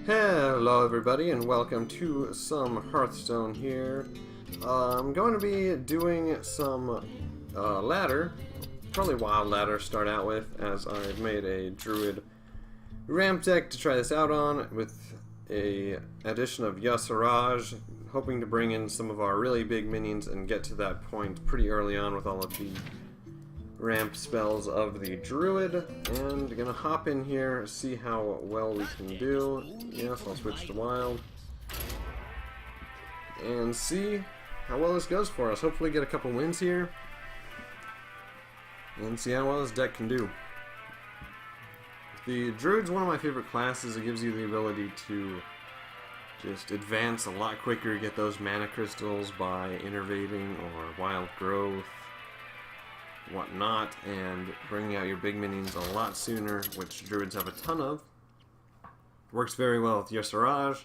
Hello everybody and welcome to some Hearthstone here. I'm going to be doing some ladder, probably wild ladder to start out with, as I've made a druid ramp deck to try this out on with a addition of Yasiraj, hoping to bring in some of our really big minions and get to that point pretty early on with all of the ramp spells of the druid. And gonna hop in here, see how well we can do. Yes, I'll switch to wild and see how well this goes for us. Hopefully get a couple wins here and see how well this deck can do. The druid's one of my favorite classes. It gives you the ability to just advance a lot quicker, get those mana crystals by innervating or wild growth, whatnot, and bringing out your big minions a lot sooner, which druids have a ton of. Works very well with Yasiraj,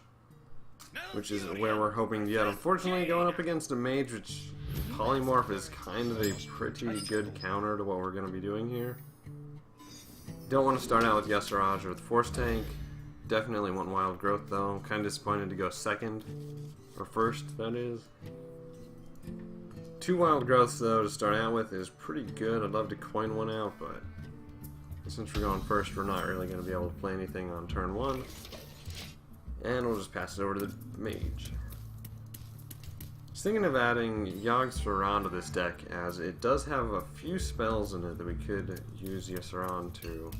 which is where we're hoping to get. Unfortunately, going up against a mage, which polymorph is kind of a pretty good counter to what we're going to be doing here. Don't want to start out with Yasiraj or with Force Tank. Definitely want Wild Growth though. Kind of disappointed to go second, or first, that is. 2 Wild Growths though to start out with is pretty good. I'd love to coin one out, but since we're going first, we're not really going to be able to play anything on turn 1. And we'll just pass it over to the mage. I was thinking of adding Yogg-Saron to this deck, as it does have a few spells in it that we could use Yogg-Saron to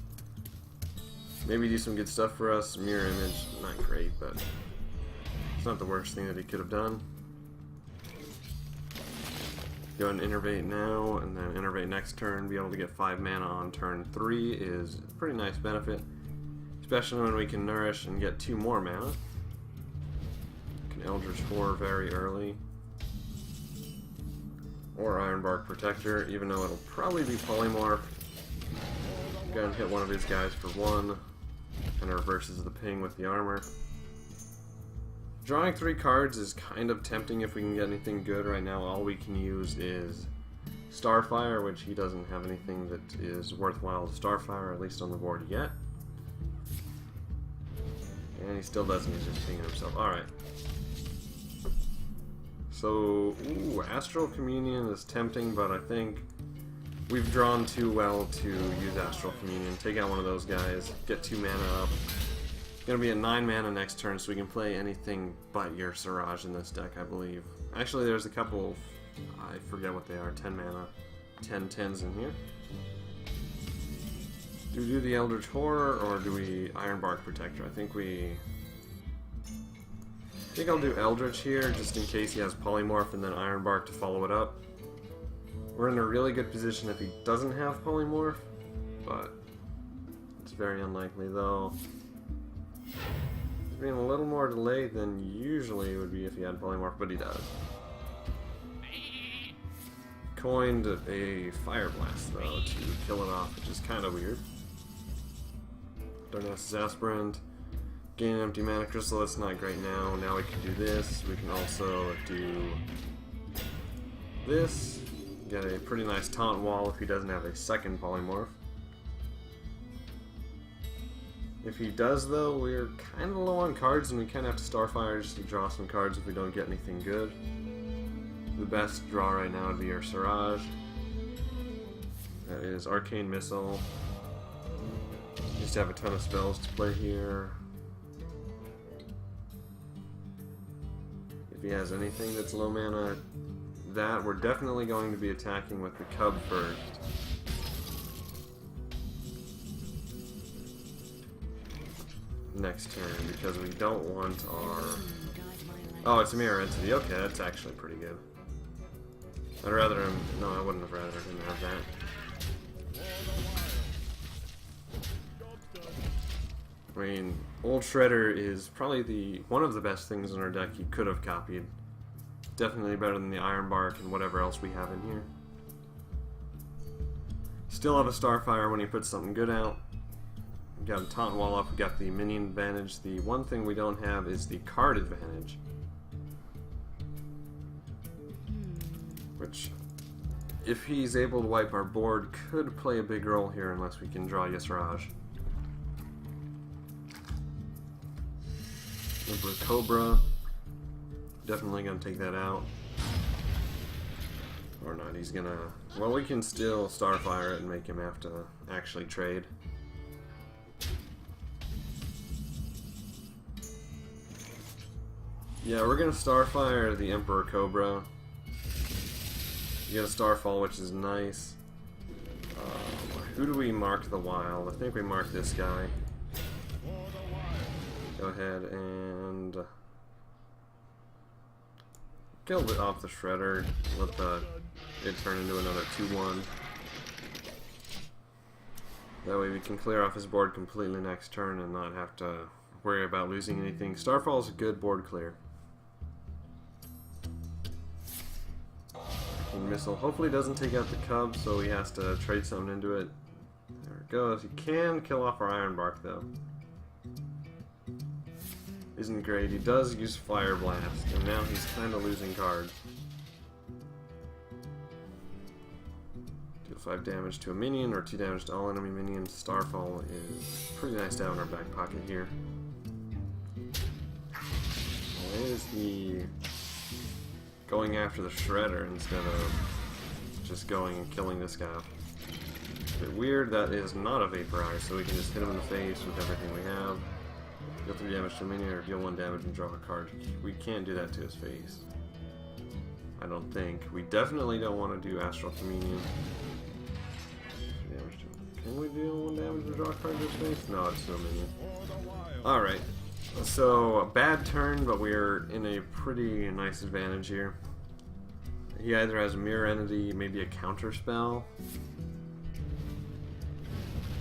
maybe do some good stuff for us. Mirror Image, not great, but it's not the worst thing that he could have done. Go ahead and innervate now, and then innervate next turn. Be able to get 5 mana on turn 3 is a pretty nice benefit, especially when we can nourish and get 2 more mana. Can Eldritch Horror very early, or Ironbark Protector, even though it'll probably be polymorph. Go ahead and hit one of his guys for 1, and reverses the ping with the armor. Drawing 3 cards is kind of tempting if we can get anything good. Right now all we can use is Starfire, which he doesn't have anything that is worthwhile to Starfire, at least on the board yet. And he still doesn't, he's just pinging himself. Alright. So, ooh, Astral Communion is tempting, but I think we've drawn too well to use Astral Communion. Take out one of those guys, get 2 mana up. Gonna be at 9 mana next turn, so we can play anything but Yasiraj in this deck, I believe. Actually, there's a couple, I forget what they are, 10 mana, 10 10s in here. Do we do the Eldritch Horror, or do we Ironbark Protector? I think I'll do Eldritch here, just in case he has Polymorph, and then Ironbark to follow it up. We're in a really good position if he doesn't have Polymorph, but it's very unlikely though. He's being a little more delayed than usually it would be if he had Polymorph, but he does. Coined a Fire Blast though to kill it off, which is kind of weird. Darkness's Aspirant. Gain an empty mana crystal, that's not great now. Now we can do this. We can also do this. Get a pretty nice taunt wall if he doesn't have a second polymorph. If he does though, we're kind of low on cards and we kind of have to Starfire just to draw some cards if we don't get anything good. The best draw right now would be our Siraj. That is Arcane Missile. Just have a ton of spells to play here. If he has anything that's low mana, that we're definitely going to be attacking with the Cub first. Next turn, because we don't want our... Oh, it's a Mirror Entity. Okay, that's actually pretty good. I'd rather him... No, I wouldn't have rather him have that. I mean, Old Shredder is probably one of the best things in our deck he could have copied. Definitely better than the Ironbark and whatever else we have in here. Still have a Starfire when he puts something good out. We got a Taunt Wall up, we got the minion advantage. The one thing we don't have is the card advantage, which, if he's able to wipe our board, could play a big role here unless we can draw Yasiraj. Emperor Cobra. Definitely gonna take that out. Or not, he's gonna... Well, we can still Starfire it and make him have to actually trade. Yeah, we're gonna Starfire the Emperor Cobra. You get a Starfall, which is nice. Who do we mark the Wild? I think we mark this guy. Go ahead and kill it off the Shredder. Let it turn into another 2-1. That way we can clear off his board completely next turn and not have to worry about losing anything. Starfall is a good board clear. Missile hopefully doesn't take out the Cub, so he has to trade something into it. There it goes. He can kill off our Ironbark though. Isn't great. He does use Fire Blast, and now he's kind of losing cards. Deal 5 damage to a minion, or 2 damage to all enemy minions. Starfall is pretty nice to have in our back pocket here. Why is he going after the Shredder instead of just going and killing this guy? A bit weird. That is not a Vaporize, so we can just hit him in the face with everything we have. Deal 3 damage to a minion, or deal 1 damage and draw a card. We can't do that to his face, I don't think. We definitely don't want to do Astral Communion. Can we deal 1 damage and draw a card to his face? No, it's no minion. Alright. So, a bad turn, but we're in a pretty nice advantage here. He either has a Mirror Entity, maybe a counter spell.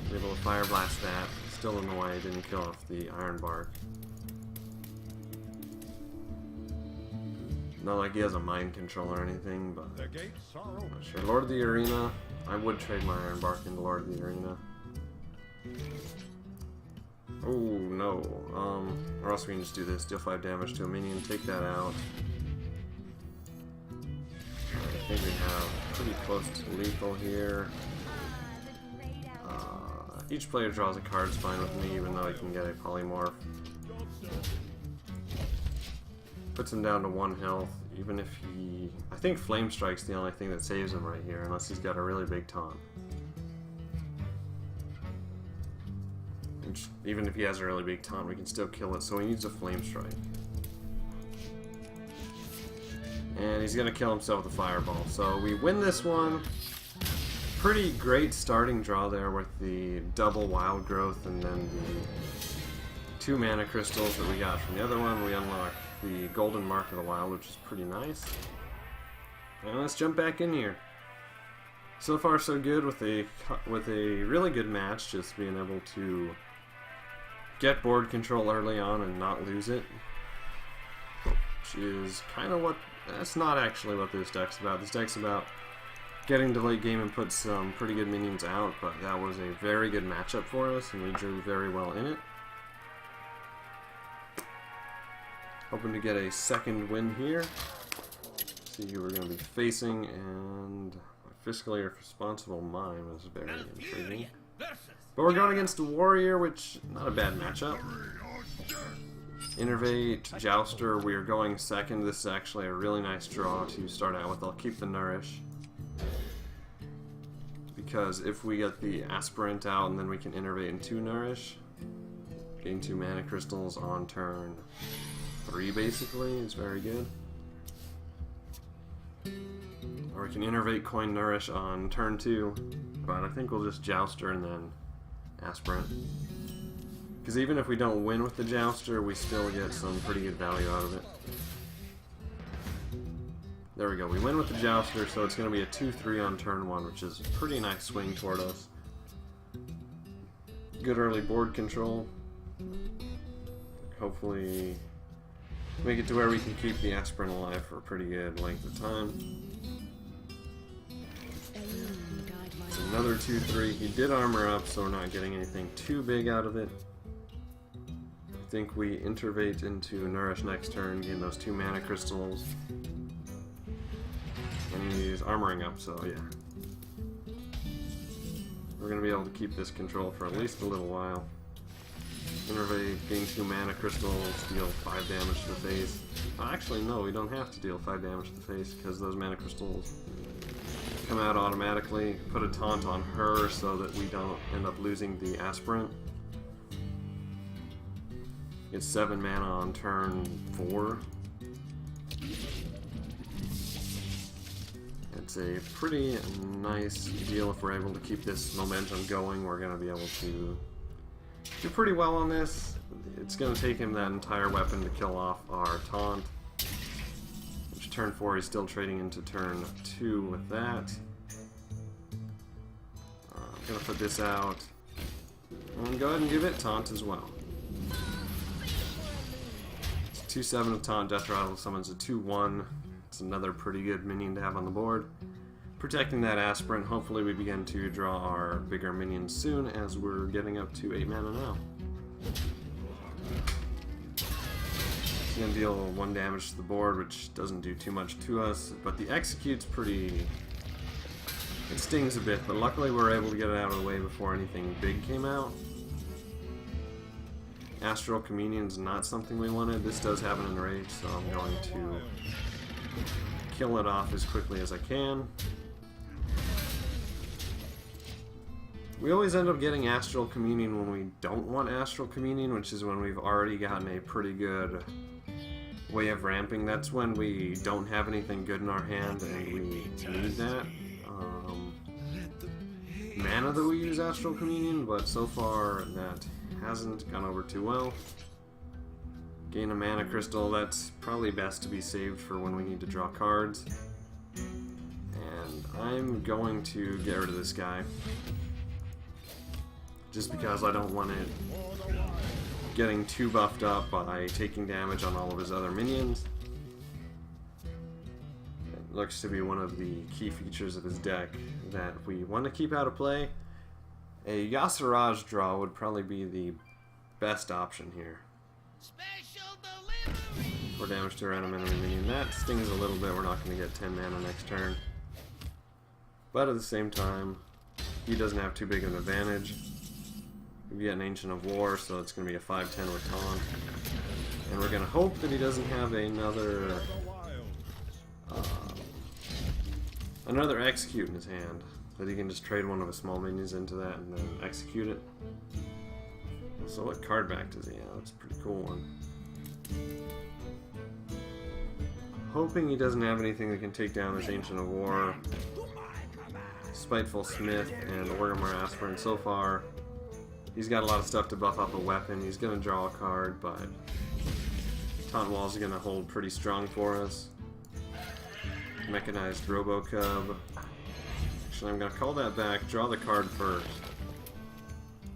We're able to Fire Blast that. Still don't know why he didn't kill off the Ironbark. Not like he has a Mind Control or anything, but I'm not sure. Lord of the Arena. I would trade my Ironbark into Lord of the Arena. Oh no. Or else we can just do this. Deal 5 damage to a minion, take that out. I think we have pretty close to lethal here. Each player draws a card, is fine with me, even though he can get a Polymorph. Puts him down to 1 health, even if he... I think Flame Strike's the only thing that saves him right here, unless he's got a really big taunt. Even if he has a really big taunt, we can still kill it, so he needs a Flame Strike. And he's gonna kill himself with a Fireball. So we win this one. Pretty great starting draw there with the double Wild Growth and then the 2 mana crystals that we got from the other one. We unlock the Golden Mark of the Wild, which is pretty nice. And let's jump back in here. So far so good with a really good match, just being able to get board control early on and not lose it. Which is kind of what... That's not actually what this deck's about. This deck's about getting to late game and put some pretty good minions out, but that was a very good matchup for us, and we drew very well in it. Hoping to get a second win here. See who we're going to be facing, and Fiscally Responsible Mime is very intriguing. But we're going against a Warrior, which, not a bad matchup. Innervate, Jouster, we are going second. This is actually a really nice draw to start out with. I'll keep the Nourish, because if we get the Aspirant out and then we can Innervate into Nourish, getting 2 mana crystals on turn 3 basically is very good. Or we can Innervate, coin Nourish on turn 2, but I think we'll just Jouster and then Aspirant. Because even if we don't win with the Jouster, we still get some pretty good value out of it. There we go, we win with the Jouster, so it's going to be a 2-3 on turn 1, which is a pretty nice swing toward us. Good early board control. Hopefully make it to where we can keep the Aspirant alive for a pretty good length of time. It's another 2-3. He did armor up, so we're not getting anything too big out of it. I think we Intervate into Nourish next turn, getting those 2 mana crystals. And he's armoring up, so yeah. We're going to be able to keep this control for at least a little while. Innervate, gain 2 mana crystals, deal 5 damage to the face. Actually, no, we don't have to deal 5 damage to the face because those mana crystals come out automatically. Put a taunt on her so that we don't end up losing the aspirant. Get 7 mana on turn 4. It's a pretty nice deal if we're able to keep this momentum going. We're going to be able to do pretty well on this. It's going to take him that entire weapon to kill off our taunt. Which turn 4 he's still trading into turn 2 with that. I'm going to put this out. And go ahead and give it taunt as well. It's 2/7 of taunt, Death Rattle summons a 2/1. It's another pretty good minion to have on the board. Protecting that aspirant, hopefully we begin to draw our bigger minions soon as we're getting up to 8 mana now. It's going to deal 1 damage to the board, which doesn't do too much to us, but the execute's pretty... It stings a bit, but luckily we were able to get it out of the way before anything big came out. Astral Communion's not something we wanted. This does have an enrage, so I'm going to kill it off as quickly as I can. We always end up getting Astral Communion when we don't want Astral Communion, which is when we've already gotten a pretty good way of ramping. That's when we don't have anything good in our hand and we need that mana that we use Astral Communion, but so far that hasn't gone over too well. Gain a mana crystal, that's probably best to be saved for when we need to draw cards. And I'm going to get rid of this guy. Just because I don't want it getting too buffed up by taking damage on all of his other minions. It looks to be one of the key features of his deck that we want to keep out of play. A Yasiraj draw would probably be the best option here. Special delivery! 4 damage to a random enemy minion. That stings a little bit. We're not going to get 10 mana next turn. But at the same time, he doesn't have too big of an advantage. We get an Ancient of War, so it's going to be a 5/10 with taunt. And we're going to hope that he doesn't have another execute in his hand. That he can just trade one of his small minions into that and then execute it. So what card back does he have? That's a pretty cool one. Hoping he doesn't have anything that can take down this Ancient of War, Spiteful Smith, and Orgrimmar Aspirant. So far, he's got a lot of stuff to buff up a weapon. He's going to draw a card, but Taunt Walls are going to hold pretty strong for us. Mechanized Robocub. Actually, I'm going to call that back, draw the card first,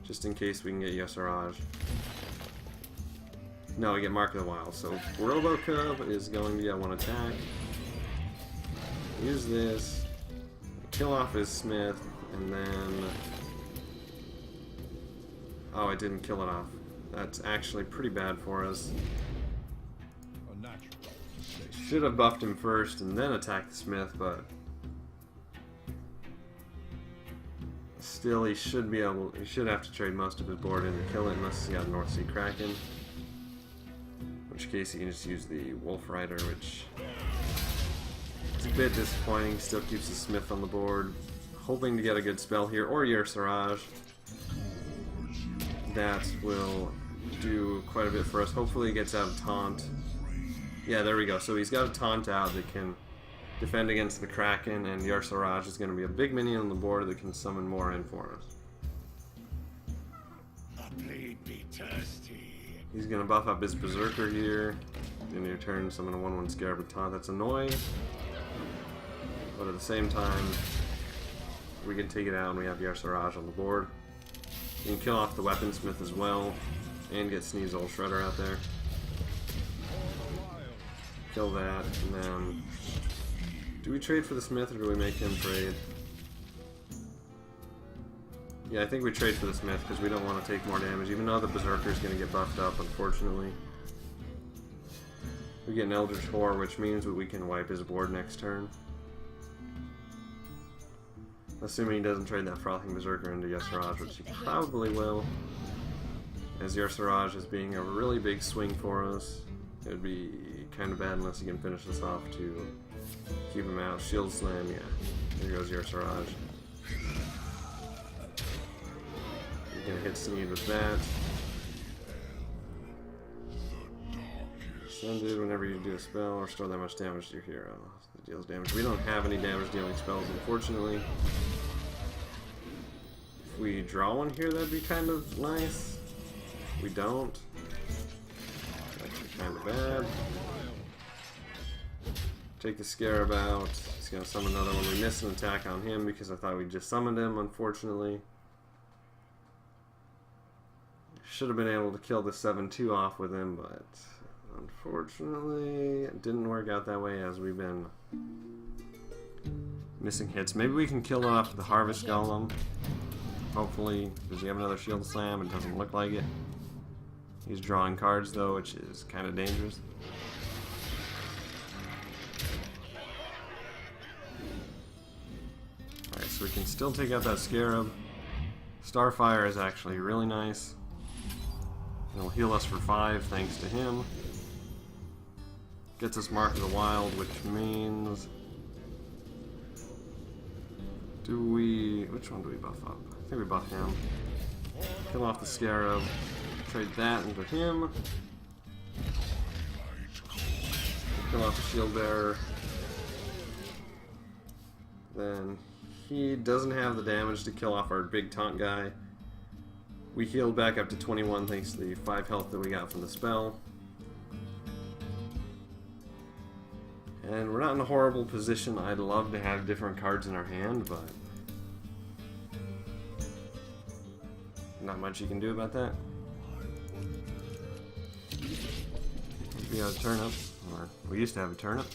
just in case we can get Yasiraj. No, we get Mark of the Wild. So Robocub is going to get 1 attack. Use this, kill off his Smith, and then... Oh, I didn't kill it off. That's actually pretty bad for us. Should have buffed him first and then attacked the Smith, but still he should be able. He should have to trade most of his board in to kill it, unless he's got North Sea Kraken. In which case he can just use the Wolf Rider, which is a bit disappointing. Still keeps the Smith on the board. Hoping to get a good spell here, or Yasiraj. That will do quite a bit for us. Hopefully he gets out of taunt. Yeah, there we go. So he's got a taunt out that can defend against the Kraken, and Yasiraj is going to be a big minion on the board that can summon more in for us. He's going to buff up his Berserker here. In your turn, summon a 1/1 Scarab with taunt. That's annoying. But at the same time, we can take it out and we have Yasiraj on the board. You can kill off the Weaponsmith as well, and get Sneeze Old Shredder out there. Kill that, and then... Do we trade for the Smith, or do we make him trade? Yeah, I think we trade for the Smith, because we don't want to take more damage, even though the Berserker is going to get buffed up, unfortunately. We get an Eldritch Horror, which means that we can wipe his board next turn. Assuming he doesn't trade that Frothing Berserker into Yasiraj, which he probably will. as Siraj is being a really big swing for us. It would be kind of bad unless he can finish this off to keep him out. Shield Slam, yeah. There goes Siraj. You're gonna hit Sneed with that. Send it whenever you do a spell, restore that much damage to your hero. It deals damage. We don't have any damage dealing spells, unfortunately. If we draw one here, that'd be kind of nice. We don't. Actually, kind of bad. Take the Scarab out. He's gonna summon another one. We missed an attack on him because I thought we just summoned him, unfortunately. Should have been able to kill the 7-2 off with him, but unfortunately it didn't work out that way as we've been missing hits. Maybe we can kill off the Harvest Golem. Hopefully. Does he have another Shield Slam? It doesn't look like it. He's drawing cards though, which is kind of dangerous. Alright, so we can still take out that Scarab. Starfire is actually really nice. It'll heal us for 5 thanks to him. Gets us Mark of the Wild, which means... which one do we buff up? I think we buff him. Kill off the Scarab. Trade that into him. Kill off the Shield Bearer. Then he doesn't have the damage to kill off our big taunt guy. We healed back up to 21 thanks to the 5 health that we got from the spell. And we're not in a horrible position. I'd love to have different cards in our hand, but not much you can do about that. We got a turnip, or we used to have a turnip.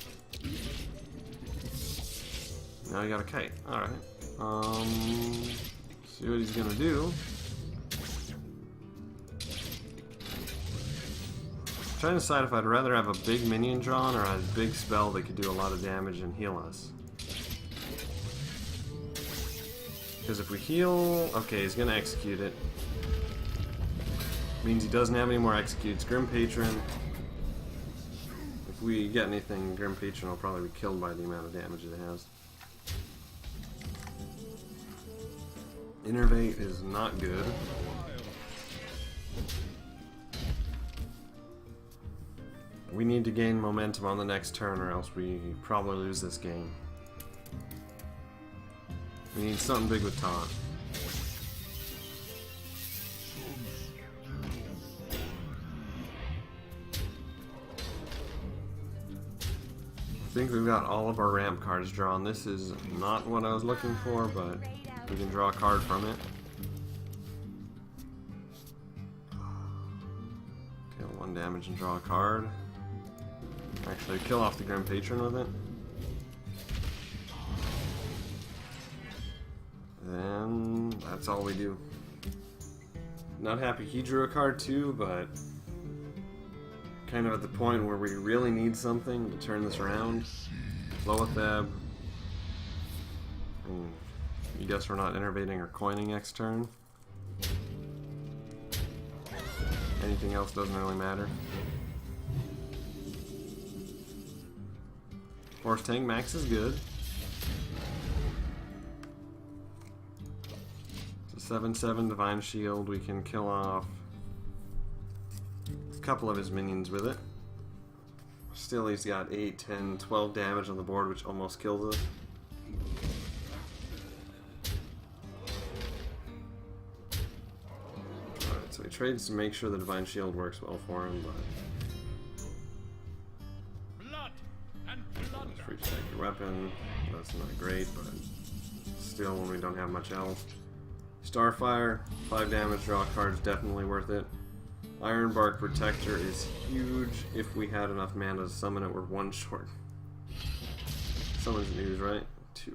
Now we got a kite. Alright. See what he's gonna do. I'm trying to decide if I'd rather have a big minion drawn or a big spell that could do a lot of damage and heal us. Because if we heal... Okay, he's gonna execute it. Means he doesn't have any more executes. Grim Patron. If we get anything, Grim Patron will probably be killed by the amount of damage it has. Innervate is not good. We need to gain momentum on the next turn or else we probably lose this game. We need something big with taunt. I think we've got all of our ramp cards drawn. This is not what I was looking for, but we can draw a card from it. Deal 1 damage and draw a card. Actually, kill off the Grim Patron with it. Then that's all we do. Not happy he drew a card too, but kind of at the point where we really need something to turn this around. Loatheb. You guess we're not innervating or coining next turn. Anything else doesn't really matter. Force Tank Max is good. It's a 7/7 Divine Shield. We can kill off a couple of his minions with it. Still, he's got 8, 10, 12 damage on the board, which almost kills us. Alright, so he trades to make sure the Divine Shield works well for him, but... Free to take your weapon. That's not great, but still, when we don't have much else. Starfire, 5 damage, draw cards, definitely worth it. Ironbark Protector is huge. If we had enough mana to summon it, we're 1 short. Summons news, right?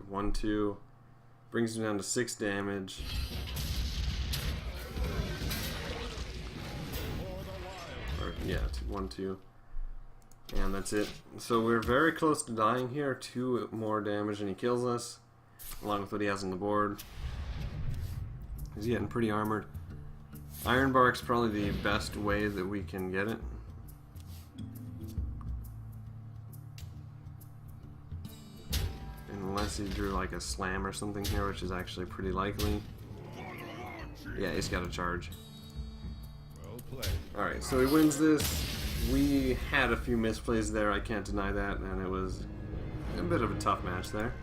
1, 2. Brings him down to 6 damage. Or, yeah, 1, 2. And that's it. So we're very close to dying here. 2 more damage and he kills us, along with what he has on the board. He's getting pretty armored. Ironbark's probably the best way that we can get it. Unless he drew like a slam or something here, which is actually pretty likely. Yeah, he's got a charge. Alright, so he wins this. We had a few misplays there, I can't deny that, and it was a bit of a tough match there.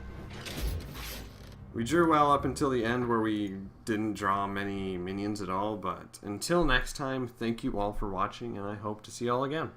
We drew well up until the end where we didn't draw many minions at all, but until next time, thank you all for watching, and I hope to see you all again.